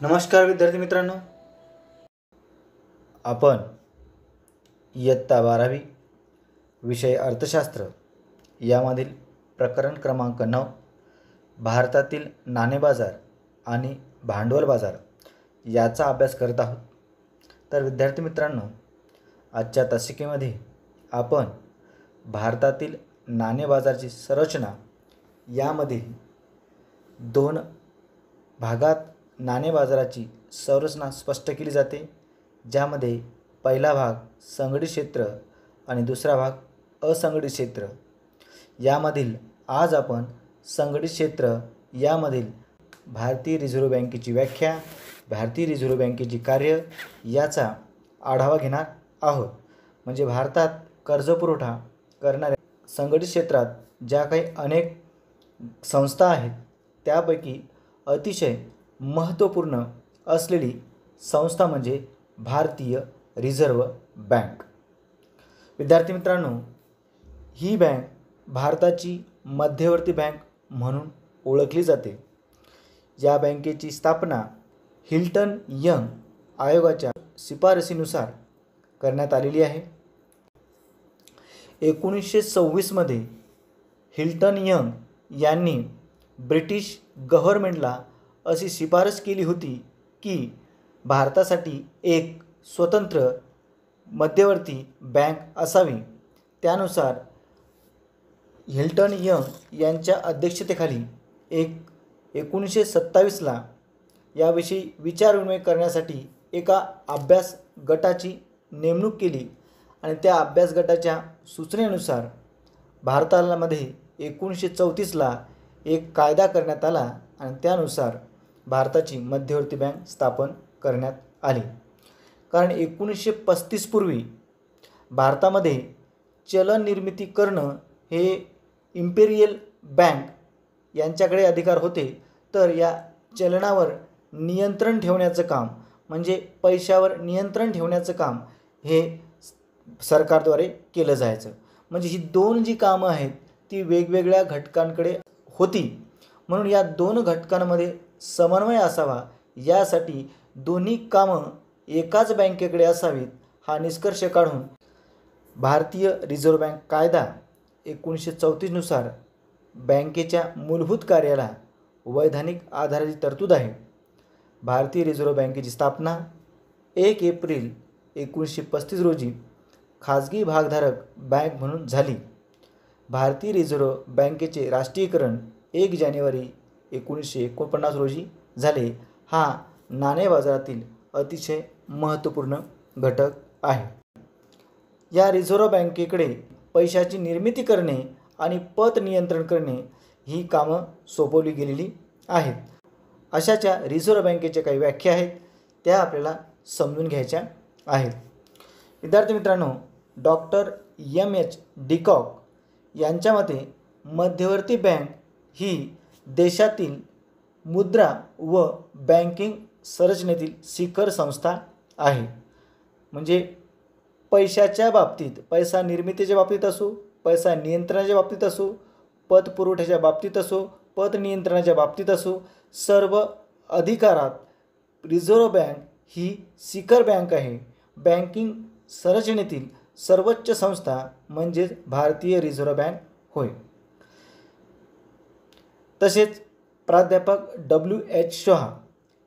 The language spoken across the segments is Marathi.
नमस्कार विद्यार्थी मित्रांनो, आपण इयत्ता 12वी विषय अर्थशास्त्र यामधील प्रकरण क्रमांक 9 भारतातील नाणे बाजार आणि भांडवल बाजार याचा अभ्यास करत आहोत। तर विद्यार्थी मित्रांनो, आजच्या तासिकेमध्ये आपण भारतातील नाणे बाजाराची संरचना यामध्ये दोन भागात नाणे बाजाराची संरचना स्पष्ट केली जाते, ज्यामध्ये पहिला भाग संघटित क्षेत्र आणि दुसरा भाग असंघटित क्षेत्र। यामधील आज आपण संघटित क्षेत्र यामधील भारतीय रिझर्व्ह बँकेची व्याख्या, भारतीय रिझर्व्ह बँकेची कार्य याचा आढावा घेणार आहोत। म्हणजे भारतात कर्जपुरवठा करणाऱ्या संघटित क्षेत्रात ज्या काही अनेक संस्था आहेत त्यापैकी अतिशय महत्त्वपूर्ण असलेली संस्था म्हणजे भारतीय रिझर्व्ह बँक। विद्यार्थी मित्रांनो, ही बँक भारताची मध्यवर्ती बँक म्हणून ओळखली जाते। या बँकेची स्थापना हिल्टन यंग आयोगाच्या शिफारसीनुसार करण्यात आलेली आहे। 1926 मध्ये हिल्टन यंग यांनी ब्रिटिश गव्हर्नमेंटला अशी शिफारस केली होती की भारतासाठी एक स्वतंत्र मध्यवर्ती बँक असावी। त्यानुसार हिल्टन यंग यांच्या अध्यक्षतेखाली 1927ला याविषयी विचारविनिमय करण्यासाठी एका अभ्यास गटाची नेमणूक केली आणि त्या अभ्यास गटाच्या सूचनेनुसार भारतामध्ये 1934ला एक कायदा करण्यात आला आणि त्यानुसार भारताची मध्यवर्ती बँक स्थापन करण्यात आली। कारण 1935 पूर्वी भारतामध्ये चलन निर्मिती करणं हे इम्पेरियल बँक यांच्याकडे अधिकार होते, तर या चलनावर नियंत्रण ठेवण्याचं काम म्हणजे पैशावर नियंत्रण ठेवण्याचं काम हे सरकारद्वारे केलं जायचं। म्हणजे ही दोन जी कामं आहेत ती वेगवेगळ्या घटकांकडे होती, म्हणून या दोन घटकांमध्ये समन्वय असावा यासाठी दोन्ही कामं एकाच बँकेकडे असावीत हा निष्कर्ष काढून भारतीय रिझर्व्ह बँक कायदा 1934 नुसार बँकेच्या मूलभूत कार्याला वैधानिक आधाराची तरतूद आहे। भारतीय रिझर्व्ह बँकेची स्थापना 1 एप्रिल 1935 रोजी खाजगी भागधारक बँक म्हणून झाली। भारतीय रिझर्व्ह बँकेचे राष्ट्रीयकरण 1 जानेवारी 1949 रोजी झाले। हा नाणे बाजारातील अतिशय महत्त्वपूर्ण घटक आहे। या रिझर्व्ह बँकेकडे पैशाची निर्मिती करणे आणि पत नियंत्रण करणे ही कामं सोपवली गेलेली आहेत। अशाच्या रिझर्व्ह बँकेच्या काही व्याख्या आहेत त्या आपल्याला समजून घ्यायच्या आहेत। विद्यार्थी मित्रांनो, डॉक्टर M.H. डिकॉक यांच्या मते मध्यवर्ती बँक ही देशातील मुद्रा व बँकिंग संरचनेतील शिखर संस्था आहे। म्हणजे पैशाच्या बाबतीत, पैसा निर्मितीच्या बाबतीत असो, पैसा नियंत्रणाच्या बाबतीत असो, पत पुरवठ्याच्या बाबतीत असो, पत नियंत्रणाच्या बाबतीत असो, सर्व अधिकारात रिझर्व्ह बँक ही शिखर बँक आहे। बँकिंग संरचनेतील सर्वोच्च संस्था म्हणजे भारतीय रिझर्व्ह बँक होय। तसेच प्राध्यापक W.H. शहा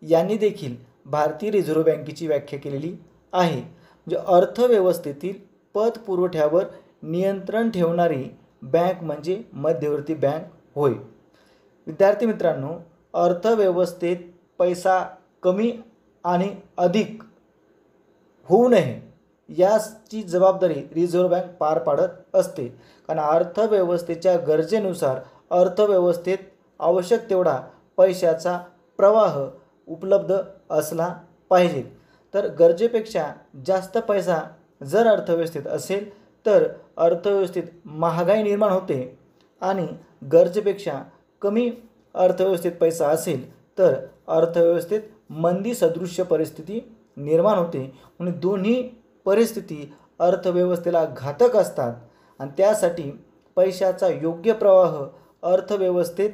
यांनी देखील भारतीय रिझर्व्ह बँकेची व्याख्या केलेली आहे। म्हणजे अर्थव्यवस्थेतील पत पुरवठ्यावर नियंत्रण ठेवणारी बँक म्हणजे मध्यवर्ती बँक होय। विद्यार्थी मित्रांनो, अर्थव्यवस्थेत पैसा कमी आणि अधिक होऊ नये याची जबाबदारी रिझर्व्ह बँक पार पाडत असते। कारण अर्थव्यवस्थेच्या गरजेनुसार अर्थव्यवस्थेत आवश्यक तेवढा पैशाचा प्रवाह उपलब्ध असला पाहिजे। तर गरजेपेक्षा जास्त पैसा जर अर्थव्यवस्थेत असेल तर अर्थव्यवस्थेत महागाई निर्माण होते आणि गरजेपेक्षा कमी अर्थव्यवस्थेत पैसा असेल तर अर्थव्यवस्थेत मंदी सदृश्य परिस्थिती निर्माण होते। म्हणून दोन्ही परिस्थिती अर्थव्यवस्थेला घातक असतात आणि त्यासाठी पैशाचा योग्य प्रवाह अर्थव्यवस्थेत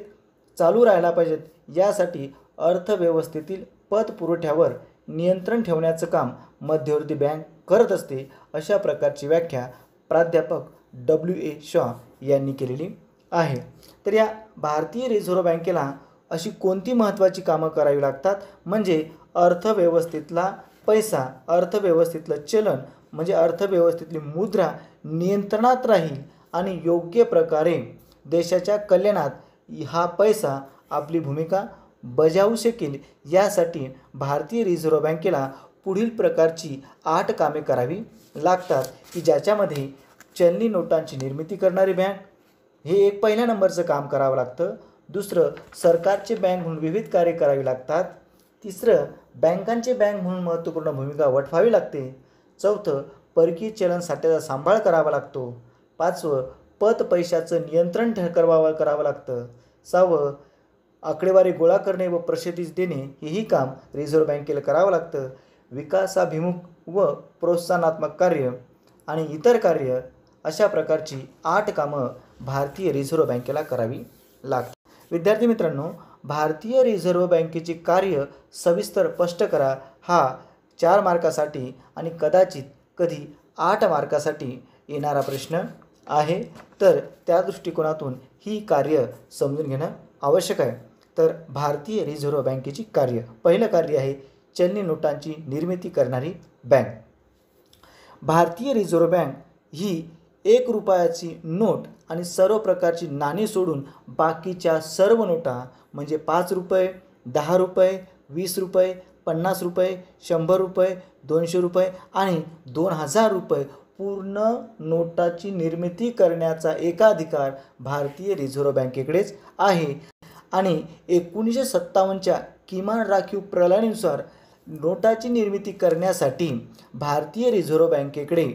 चालू राहिला पाहिजेत। यासाठी अर्थव्यवस्थेतील पतपुरवठ्यावर नियंत्रण ठेवण्याचं काम मध्यवर्ती बँक करत असते, अशा प्रकारची व्याख्या प्राध्यापक W.A. शॉ यांनी केलेली आहे. तर या भारतीय रिझर्व्ह बँकेला अशी कोणती महत्त्वाची कामं करावी लागतात, म्हणजे अर्थव्यवस्थेतला पैसा, अर्थव्यवस्थेतलं चलन म्हणजे अर्थव्यवस्थेतली मुद्रा नियंत्रणात राहील आणि योग्य प्रकारे देशाच्या कल्याणात हा पैसा आपली भूमिका बजावू शकेल, यासाठी भारतीय रिझर्व्ह बँकेला पुढील प्रकारची 8 कामे करावी लागतात, की ज्याच्यामध्ये चलनी नोटांची निर्मिती करणारी बँक हे एक पहिल्या नंबरचं काम करावं लागतं. दुसरं, सरकारचे बँक म्हणून विविध कार्य करावी लागतात. तिसरं, बँकांचे बँक म्हणून महत्त्वपूर्ण भूमिका वठवावी लागते. चौथं, परकीय चलन साठ्याचा सांभाळ करावा लागतो. पाचवं, पत पैशाचं नियंत्रण करावं लागतं. सहावं, आकडेवारी गोळा करणे व प्रसिद्धीस देणे हेही काम रिझर्व्ह बँकेला करावं लागतं. विकासाभिमुख व प्रोत्साहनात्मक कार्य आणि इतर कार्य अशा प्रकारची 8 कामं भारतीय रिझर्व्ह बँकेला करावी लागतात. विद्यार्थी मित्रांनो, भारतीय रिझर्व्ह बँकेचे कार्य सविस्तर स्पष्ट करा हा 4 मार्कासाठी आणि कदाचित कधी 8 मार्कासाठी येणारा प्रश्न आहे. तर त्या दृष्टिकोनातून ही कार्य समजून घेणं आवश्यक आहे. तर भारतीय रिझर्व्ह बँकेची कार्य, पहिलं कार्य आहे चलनी नोटांची निर्मिती करणारी बँक. भारतीय रिझर्व्ह बँक ही 1 रुपयाची नोट आणि सर्व प्रकारची नाणी सोडून बाकीच्या सर्व नोटा म्हणजे 5 रुपये, 10 रुपये, 20 रुपये, 50 रुपये, 100 रुपये, 200 रुपये आणि 2000 रुपये पूर्ण नोटाची निर्मिती करण्याचा एकाधिकार भारतीय रिझर्व्ह बँकेकडेच आहे. आणि 1957च्या किमान राखीव प्रणालीनुसार नोटाची निर्मिती करण्यासाठी भारतीय रिझर्व्ह बँकेकडे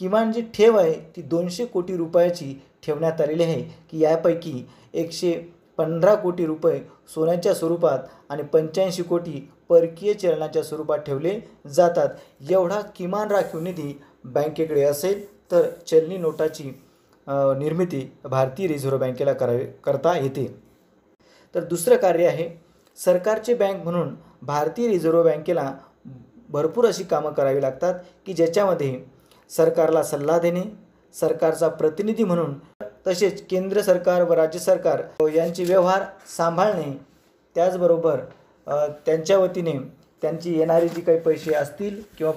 किमान जी ठेव आहे ती 200 कोटी रुपयाची ठेवण्यात आलेली आहे, की यापैकी 115 कोटी रुपये सोन्याच्या स्वरूपात आणि 85 कोटी परकीय चलनाच्या स्वरूपात ठेवले जातात. एवढा किमान राखीव निधी बँकेकडे असेल तर चलनी नोटाची निर्मिती भारतीय रिझर्व्ह बँकेला करता येते. तर दुसरं कार्य आहे सरकारचे बँक म्हणून भारतीय रिझर्व्ह बँकेला भरपूर अशी कामं करावी लागतात, की ज्याच्यामध्ये सरकारला सल्ला देणे, सरकारचा प्रतिनिधी म्हणून, तसेच केंद्र सरकार व राज्य सरकार यांचे व्यवहार सांभाळणे, त्याचबरोबर त्यांच्या वतीने त्यांची येणारी जी काही पैसे असतील किंवा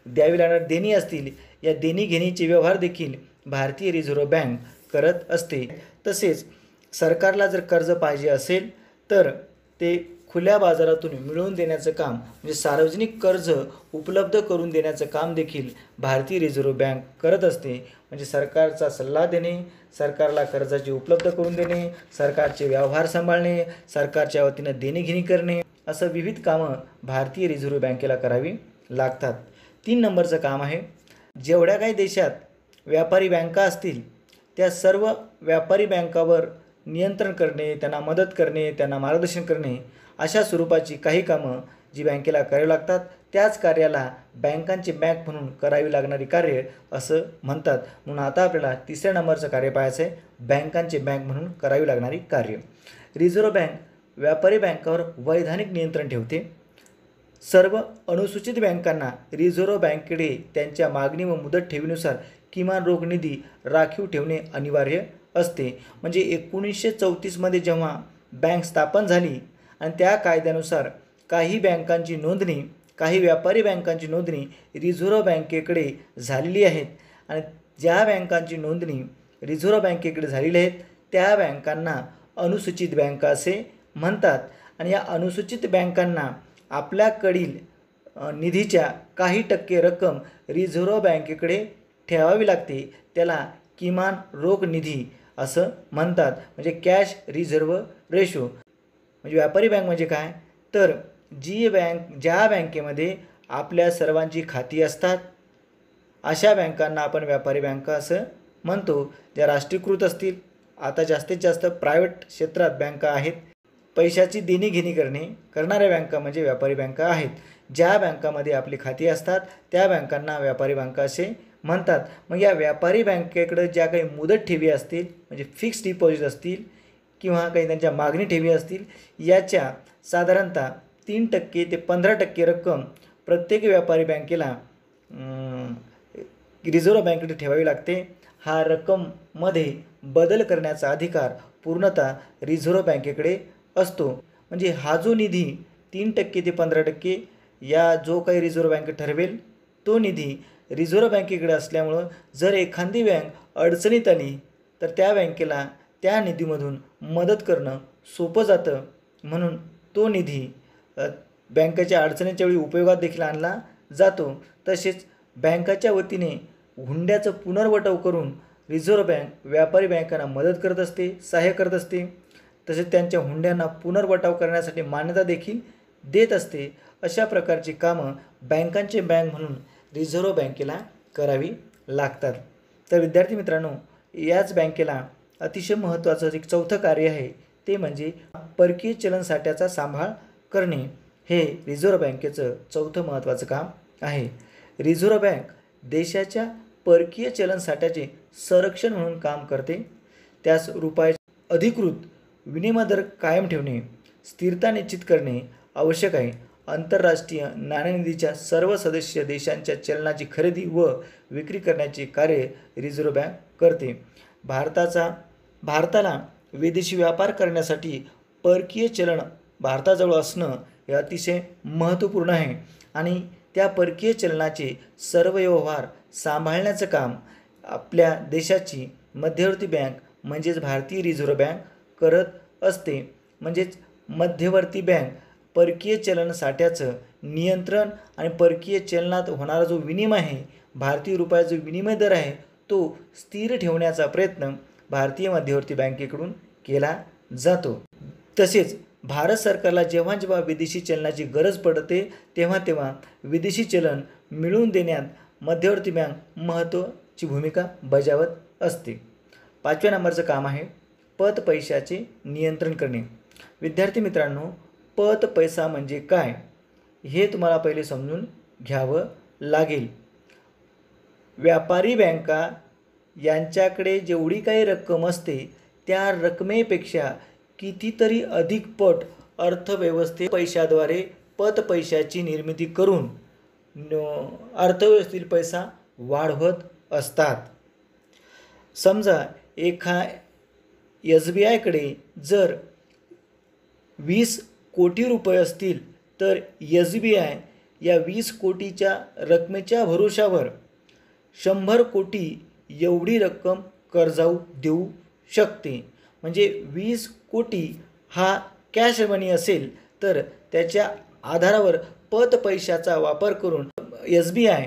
द्यावी लागणारी देणी असतील, या देणी घेणीचे व्यवहार देखील भारतीय रिझर्व्ह बँक करत असते. तसेच सरकारला जर कर्ज पाहिजे असेल तर ते खुल्या बाजारातून मिळवून देण्याचं काम म्हणजे सार्वजनिक कर्ज उपलब्ध करून देण्याचं काम देखील भारतीय रिझर्व्ह बँक करत असते. म्हणजे सरकारचा सल्ला देणे, सरकारला कर्जाची उपलब्ध करून देणे, सरकारचे व्यवहार सांभाळणे, सरकारच्या वतीनं देणेघेणी करणे, असं विविध कामं भारतीय रिझर्व्ह बँकेला करावी लागतात. 3 नंबरचं काम आहे जेवढ्या काही देशात व्यापारी बँका असतील त्या सर्व व्यापारी बँकावर नियंत्रण करणे, त्यांना मदत करणे, त्यांना मार्गदर्शन करणे, अशा स्वरूपाची काही कामं जी बँकेला करावी लागतात, त्याच कार्याला बँकांचे बँक म्हणून करावी लागणारी कार्य असं म्हणतात. म्हणून आता आपल्याला 3ऱ्या नंबरचं कार्य पाहायचं आहे, बँकांचे बँक म्हणून करावी लागणारी कार्य. रिझर्व्ह बँक व्यापारी बँकावर वैधानिक नियंत्रण ठेवते. सर्व अनुसूचित बँकांना रिझर्व्ह बँकेकडे त्यांच्या मागणी व मुदत ठेवीनुसार किमान रोख निधी राखीव ठेवणे अनिवार्य असते. म्हणजे 1934मध्ये जेव्हा बँक स्थापन झाली आणि त्या कायद्यानुसार काही बँकांची नोंदणी, काही व्यापारी बँकांची नोंदणी रिझर्व्ह बँकेकडे झालेली आहेत आणि ज्या बँकांची नोंदणी रिझर्व्ह बँकेकडे झालेली आहेत त्या बँकांना अनुसूचित बँका असे म्हणतात. आणि या अनुसूचित बँकांना आपल्याकडील निधीच्या काही टक्के रक्कम रिझर्व्ह बँकेकडे ठेवावी लागते. त्याला किमान रोख निधी असं म्हणतात. म्हणजे कॅश रिझर्व्ह रेशो. म्हणजे व्यापारी बँक म्हणजे काय, तर ज्या बँकेमध्ये आपल्या सर्वांची खाती असतात अशा बँकांना आपण व्यापारी बँका असं म्हणतो. ज्या राष्ट्रीयकृत असतील, आता जास्तीत जास्त प्रायव्हेट क्षेत्रात बँका आहेत, पैशाची देणीघेणी करणाऱ्या बँका म्हणजे व्यापारी बँका आहेत. ज्या बँकामध्ये आपली खाती असतात त्या बँकांना व्यापारी बँका असे म्हणतात. मग या व्यापारी बँकेकडे ज्या काही मुदत ठेवी असतील म्हणजे फिक्स्ड डिपॉझिट असतील किंवा काही त्यांच्या मागणी ठेवी असतील, याच्या साधारणतः 3% ते 15% रक्कम प्रत्येक व्यापारी बँकेला रिझर्व्ह बँकेकडे ठेवावी लागते। हा रक्कममध्ये बदल करण्याचा अधिकार पूर्णतः रिझर्व्ह बँकेकडे असतो। म्हणजे हा जो निधी 3% ते 15% या जो काही रिझर्व्ह बँक ठरवेल तो निधी रिझर्व्ह बँकेकडे असल्यामुळं जर एखादी बँक अडचणीत आली तर त्या बँकेला त्या निधीमधून मदत करणं सोपं जातं, म्हणून तो निधी बँकेच्या अडचणीच्या वेळी उपयोगात देखील आणला जातो। तसेच बँकाच्या वतीने हुंड्याचं पुनर्वटव करून रिझर्व्ह बँक व्यापारी बँकांना मदत करत असते, सहाय्य करत असते। तसेच त्यांच्या हुंड्यांना पुनर्वटव करण्यासाठी मान्यता देखील देत असते। अशा प्रकारची कामं बँकांचे बँक म्हणून रिझर्व्ह बँकेला करावी लागतात। तर विद्यार्थी मित्रांनो, याच बँकेला अतिशय महत्त्वाचं एक चौथं कार्य आहे, ते म्हणजे परकीय चलन साठ्याचा सांभाळ करणे। हे रिझर्व्ह बँकेचं चौथं महत्त्वाचं काम आहे। रिझर्व्ह बँक देशाच्या परकीय चलन साठ्याचे संरक्षण म्हणून काम करते। त्यास रुपयाचे अधिकृत विनिमय दर कायम ठेवणे, स्थिरता निश्चित करणे आवश्यक आहे। आंतरराष्ट्रीय नाणेनिधीच्या सर्व सदस्य देशांच्या चलनाची खरेदी व विक्री करण्याचे कार्य रिझर्व्ह बँक करते। भारताला विदेशी व्यापार करण्यासाठी परकीय चलन भारताजवळ असणं हे अतिशय महत्त्वपूर्ण आहे आणि त्या परकीय चलनाचे सर्व व्यवहार सांभाळण्याचं काम आपल्या देशाची मध्यवर्ती बँक म्हणजेच भारतीय रिझर्व्ह बँक करत असते। म्हणजेच मध्यवर्ती बँक परकीय चलन साठ्याचं नियंत्रण आणि परकीय चलनात होणारा जो विनिमय आहे, भारतीय रुपयाचा जो विनिमय दर आहे तो स्थिर ठेवण्याचा प्रयत्न भारतीय मध्यवर्ती बँकेकडून केला जातो। तसेच भारत सरकारला जेव्हा जेव्हा विदेशी चलनाची गरज पडते तेव्हा विदेशी चलन मिळवून देण्यात मध्यवर्ती बँक महत्त्वाची भूमिका बजावत असते। 5व्या नंबरचं काम आहे पत पैशाचे नियंत्रण करणे। विद्यार्थी मित्रांनो, पत पैसा म्हणजे काय हे तुम्हाला पहिले समजून घ्यावं लागेल। व्यापारी बँका यांच्याकडे जेवढी काही रक्कम असते त्या रकमेपेक्षा कितीतरी अधिक पट अर्थव्यवस्थेत पैशाद्वारे पत पैशाची निर्मिती करून अर्थव्यवस्थेतील पैसा वाढवत असतात। समजा SBIकडे जर 20 कोटी रुपये असतील तर SBI या 20 कोटीच्या रकमेच्या भरोशावर 100 कोटी एवढी रक्कम कर्जाऊ देऊ शकते। म्हणजे 20 कोटी हा कॅश मनी असेल तर त्याच्या आधारावर पत पैशाचा वापर करून SBI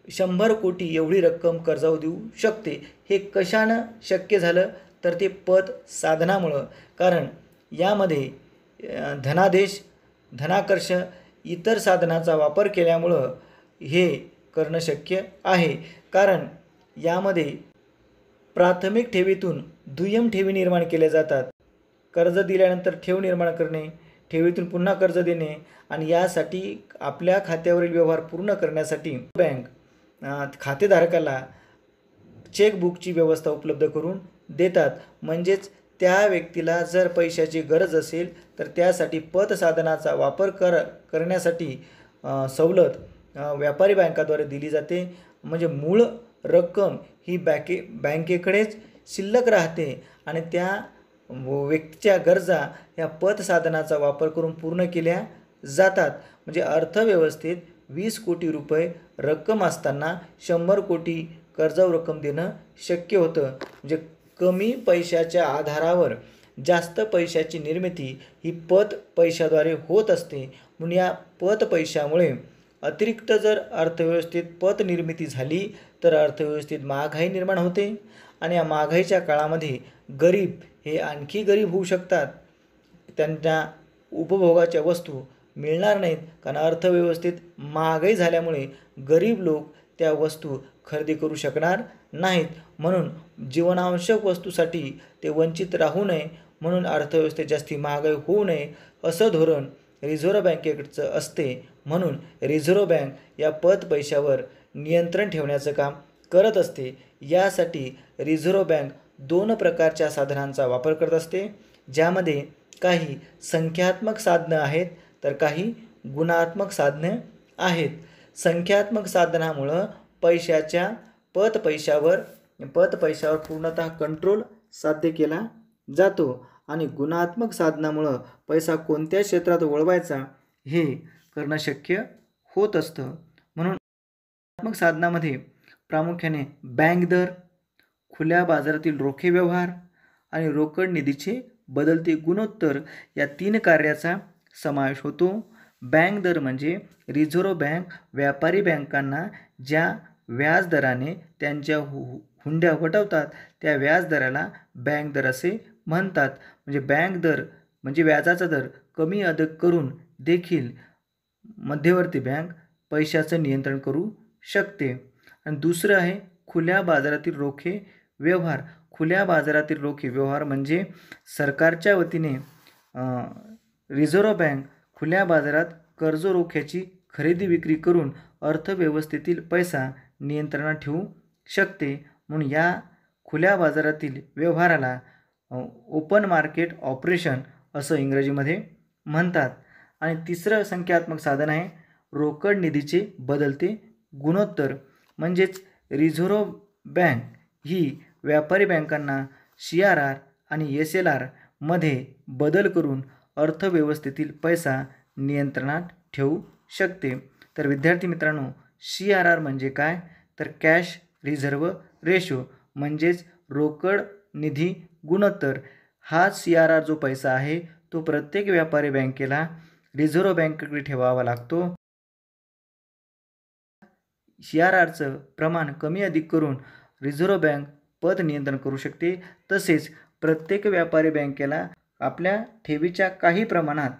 100 कोटी एवढी रक्कम कर्जाऊ देऊ शकते। हे कशानं शक्य झालं तर ते पत साधनामुळं, कारण यामध्ये धनादेश, धनाकर्ष इतर साधनाचा वापर केल्यामुळं हे करणं शक्य आहे। कारण यामध्ये प्राथमिक ठेवीतून दुय्यम ठेवी निर्माण केल्या जातात। कर्ज दिल्यानंतर ठेव निर्माण करणे, ठेवीतून पुन्हा कर्ज देणे आणि यासाठी आपल्या खात्यावरील व्यवहार पूर्ण करण्यासाठी बँक खातेधारकाला चेकबुकची व्यवस्था उपलब्ध करून देतात। म्हणजेच त्या व्यक्तीला जर पैशाची गरज असेल तर त्यासाठी पत साधनाचा वापर करण्यासाठी सवलत व्यापारी बँकाद्वारे दिली जाते। म्हणजे मूळ रक्कम ही बँकेकडेच शिल्लक राहते आणि त्या व्यक्तीच्या गरजा या पत साधनाचा वापर करून पूर्ण केल्या जातात। म्हणजे अर्थव्यवस्थेत 20 कोटी रुपये रक्कम असताना 100 कोटी कर्जाऊ रक्कम देणं शक्य होतं। म्हणजे कमी पैशाच्या आधारावर जास्त पैशाची निर्मिती ही पत पैशाद्वारे होत असते। म्हणून या पत पैशामुळे अतिरिक्त जर अर्थव्यवस्थेत पत निर्मिती झाली तर अर्थव्यवस्थेत महागाई निर्माण होते आणि या महागाईच्या काळामध्ये गरीब हे आणखी गरीब होऊ शकतात। त्यांना उपभोगाच्या वस्तू मिळणार नाहीत, कारण अर्थव्यवस्थेत महागाई झाल्यामुळे गरीब लोक त्या वस्तू खरेदी करू शकणार नाहीत। म्हणून जीवनावश्यक वस्तूसाठी ते वंचित राहू नये, म्हणून अर्थव्यवस्थेत जास्ती महागाई होऊ नये असं धोरण रिझर्व्ह बँकेकडचं असते। म्हणून रिझर्व्ह बँक या पत पैशावर नियंत्रण ठेवण्याचं काम करत असते। यासाठी रिझर्व्ह बँक 2 प्रकारच्या साधनांचा वापर करत असते, ज्यामध्ये काही संख्यात्मक साधनं आहेत तर काही गुणात्मक साधने आहेत. संख्यात्मक साधनामुळं पैशावर पूर्णतः कंट्रोल साध्य केला जातो आणि गुणात्मक साधनामुळं पैसा कोणत्या क्षेत्रात वळवायचा हे करणं शक्य होत असतं. म्हणून गुणात्मक साधनामध्ये प्रामुख्याने बँक दर, खुल्या बाजारातील रोखे व्यवहार आणि रोकड निधीचे बदलते गुणोत्तर या 3 कार्याचा समावेश होतो. बँक दर म्हणजे रिझर्व्ह बँक व्यापारी बँकांना ज्या व्याज दराने त्यांच्या हुंड्या वटवतात त्या व्याज दराला बँक दर असे म्हणतात. म्हणजे बँक दर म्हणजे व्याजाचा दर कमी अधिक करून देखील मध्यवर्ती बँक पैशाचं नियंत्रण करू शकते. आणि दुसरं आहे खुल्या बाजारातील रोखे व्यवहार. खुल्या बाजारातील रोखे व्यवहार म्हणजे सरकारच्या वतीने रिझर्व्ह बँक खुल्या बाजारात कर्ज रोख्याची खरेदी विक्री करून अर्थव्यवस्थेतील पैसा नियंत्रणात ठेवू शकते. म्हणून या खुल्या बाजारातील व्यवहाराला ओपन मार्केट ऑपरेशन असं इंग्रजीमध्ये म्हणतात. आणि तिसरं संख्यात्मक साधन आहे रोकड निधीचे बदलते गुणोत्तर. म्हणजेच रिझर्व्ह बँक ही व्यापारी बँकांना CRR आणि SLR मध्ये बदल करून अर्थव्यवस्थेतील पैसा नियंत्रणात ठेवू शकते. तर विद्यार्थी मित्रांनो, CRR म्हणजे काय तर कॅश रिझर्व्ह रेशो म्हणजेच रोकड निधी गुणोत्तर. हा CRR जो पैसा आहे तो प्रत्येक व्यापारी बँकेला रिझर्व्ह बँकेकडे ठेवावा लागतो. CRRचं प्रमाण कमी अधिक करून रिझर्व्ह बँक पत नियंत्रण करू शकते. तसेच प्रत्येक व्यापारी बँकेला आपल्या ठेवीच्या काही प्रमाणात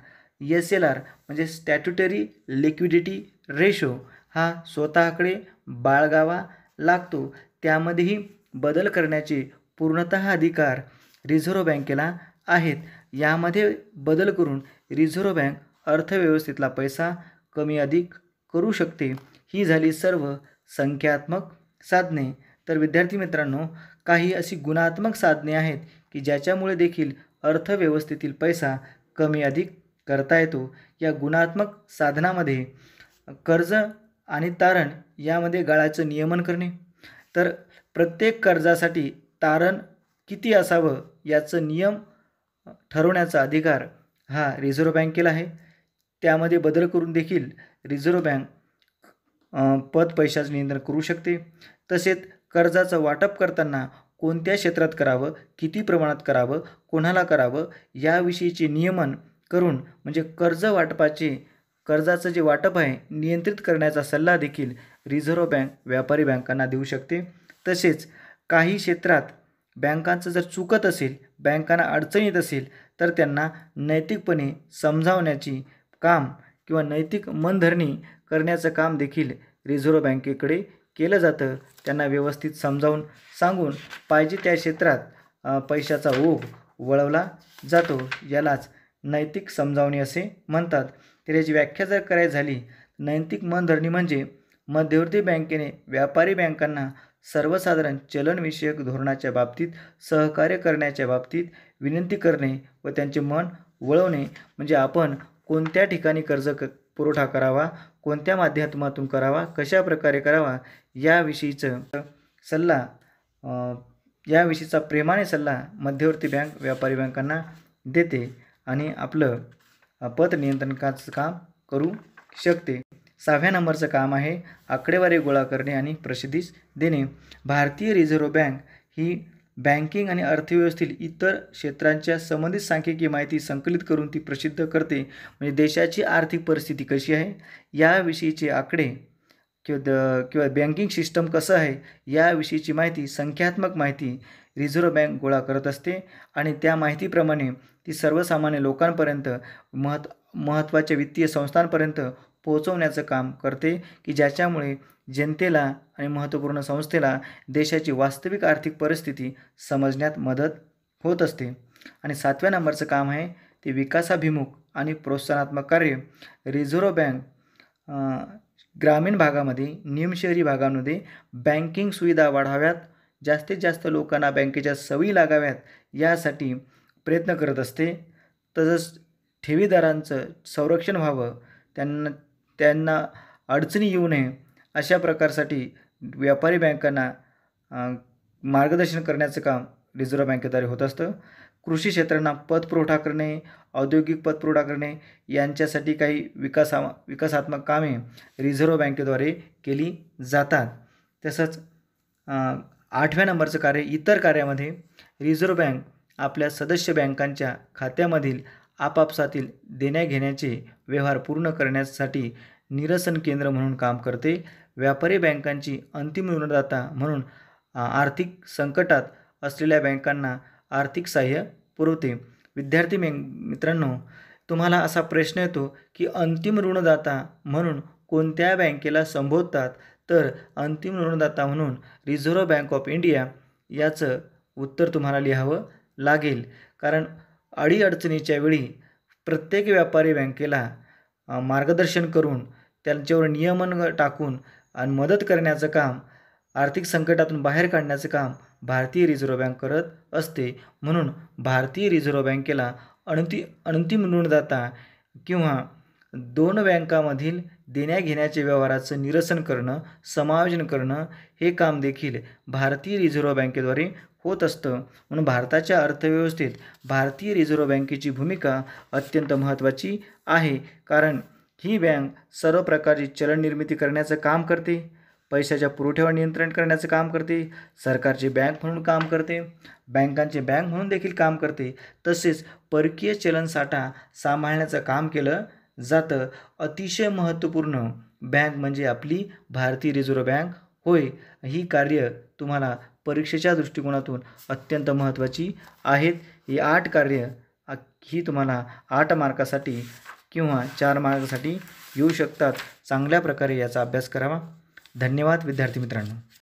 SLR म्हणजे स्टॅट्युटरी लिक्विडिटी रेशो हा स्वतःकडे बाळगावा लागतो. त्यामध्येही बदल करण्याचे पूर्णतः अधिकार रिझर्व्ह बँकेला आहेत. यामध्ये बदल करून रिझर्व्ह बँक अर्थव्यवस्थेतला पैसा कमी अधिक करू शकते. ही झाली सर्व संख्यात्मक साधने. तर विद्यार्थी मित्रांनो, काही अशी गुणात्मक साधने आहेत की ज्याच्यामुळे देखील अर्थव्यवस्थेतील पैसा कमी अधिक करता येतो. या गुणात्मक साधनामध्ये कर्ज आणि तारण यामध्ये गाळाचं नियमन करणे. तर प्रत्येक कर्जासाठी तारण किती असावं याचं नियम ठरवण्याचा अधिकार हा रिझर्व्ह बँकेला आहे. त्यामध्ये बदल करून देखील रिझर्व्ह बँक पत पैशाचं नियंत्रण करू शकते. तसेच कर्जाचं वाटप करताना कोणत्या क्षेत्रात करावं, किती प्रमाणात करावं, कोणाला करावं याविषयीचे नियमन करून म्हणजे कर्जाचं जे वाटप आहे नियंत्रित करण्याचा सल्ला देखील रिझर्व्ह बँक व्यापारी बँकांना देऊ शकते. तसेच काही क्षेत्रात बँकांचं जर चुकत असेल, बँकांना अडचण येत असेल तर त्यांना नैतिकपणे समजावण्याची काम किंवा नैतिक मनधरणी करण्याचं काम देखील रिझर्व्ह बँकेकडे केलं जातं. त्यांना व्यवस्थित समजावून सांगून पाहिजे त्या क्षेत्रात पैशाचा ओघ वळवला जातो. यालाच नैतिक समजावणी असे म्हणतात. तर याची व्याख्या जर करायची झाली, नैतिक मनधरणी म्हणजे मध्यवर्ती बँकेने व्यापारी बँकांना सर्वसाधारण चलनविषयक धोरणाच्या बाबतीत सहकार्य करण्याच्या बाबतीत विनंती करणे व त्यांचे मन वळवणे. म्हणजे आपण कोणत्या ठिकाणी कर्ज पुरवठा करावा, कोणत्या माध्यमातून करावा, कशा प्रकारे करावा याविषयीचा प्रेमाने सल्ला मध्यवर्ती बँक व्यापारी बँकांना देते आणि आपलं पत नियंत्रणाचं काम करू शकते. 6व्या नंबरचं काम आहे आकडेवारी गोळा करणे आणि प्रसिद्धीस देणे. भारतीय रिझर्व्ह बँक ही बँकिंग आणि अर्थव्यवस्थेतील इतर क्षेत्रांच्या संबंधित सांख्यिकीय माहिती संकलित करून ती प्रसिद्ध करते. म्हणजे देशाची आर्थिक परिस्थिती कशी आहे याविषयीचे आकडे किंवा बँकिंग सिस्टम कसं आहे याविषयीची माहिती, संख्यात्मक माहिती रिझर्व्ह बँक गोळा करत असते आणि त्या माहितीप्रमाणे ती सर्वसामान्य लोकांपर्यंत महत्त्वाच्या वित्तीय संस्थांपर्यंत पोहोचवण्याचं काम करते की ज्याच्यामुळे जनतेला आणि महत्त्वपूर्ण संस्थेला देशाची वास्तविक आर्थिक परिस्थिती समजण्यात मदत होत असते. आणि 7व्या नंबरचं काम आहे ते विकासाभिमुख आणि प्रोत्साहनात्मक कार्य. रिझर्व्ह बँक ग्रामीण भागामध्ये, निमशहरी भागामध्ये बँकिंग सुविधा वाढाव्यात, जास्तीत जास्त लोकांना बँकेच्या सवयी लागाव्यात यासाठी प्रयत्न करत असते. तसंच ठेवीदारांचं संरक्षण व्हावं, त्यांना अडचणी येऊ नये अशा प्रकारसाठी व्यापारी बँकांना मार्गदर्शन करण्याचं काम रिझर्व्ह बँकेद्वारे होत असतं. कृषी क्षेत्रांना पतपुरवठा करणे, औद्योगिक पतपुरवठा करणे यांच्यासाठी काही विकासात्मक कामे रिझर्व्ह बँकेद्वारे केली जातात. तसंच 8व्या नंबरचं कार्य इतर कार्यामध्ये रिझर्व्ह बँक आपल्या सदस्य बँकांच्या खात्यामधील आपापसातील देण्याघेण्याचे व्यवहार पूर्ण करण्यासाठी निरसन केंद्र म्हणून काम करते. व्यापारी बँकांची अंतिम ऋणदाता म्हणून आर्थिक संकटात असलेल्या बँकांना आर्थिक सहाय्य पुरवते. विद्यार्थी मित्रांनो, तुम्हाला असा प्रश्न येतो की अंतिम ऋणदाता म्हणून कोणत्या बँकेला संबोधतात? तर अंतिम ऋणदाता म्हणून रिझर्व्ह बँक ऑफ इंडिया याचं उत्तर तुम्हाला लिहावं लागेल. कारण अडीअडचणीच्या वेळी प्रत्येक व्यापारी बँकेला मार्गदर्शन करून त्यांच्यावर नियमन टाकून आणि मदत करण्याचं काम, आर्थिक संकटातून बाहेर काढण्याचं काम भारतीय रिझर्व्ह बँक करत असते. म्हणून भारतीय रिझर्व्ह बँकेला अंतिम ऋणदाता किंवा दोन बँकांमधील देण्याघेण्याच्या व्यवहाराचं निरसन करणं, समायोजन करणं हे काम देखील भारतीय रिझर्व्ह बँकेद्वारे होत असतं. म्हणून भारताच्या अर्थव्यवस्थेत भारतीय रिझर्व्ह बँकेची भूमिका अत्यंत महत्त्वाची आहे. कारण ही बँक सर्व प्रकारची चलन निर्मिती करण्याचं काम करते, पैशाच्या पुरवठ्यावर नियंत्रण करण्याचं काम करते, सरकारची बँक म्हणून काम करते, बँकांचे बँक म्हणून देखील काम करते, तसेच परकीय चलनसाठा सांभाळण्याचं काम केलं जातं. अतिशय महत्त्वपूर्ण बँक म्हणजे आपली भारतीय रिझर्व्ह बँक होय. ही कार्य तुम्हाला परीक्षेच्या दृष्टिकोनातून अत्यंत महत्त्वाची आहेत. ही 8 कार्य ही तुम्हाला 8 मार्कासाठी किंवा 4 मार्कासाठी येऊ शकतात. चांगल्या प्रकारे याचा अभ्यास करावा. धन्यवाद विद्यार्थी मित्रांनो.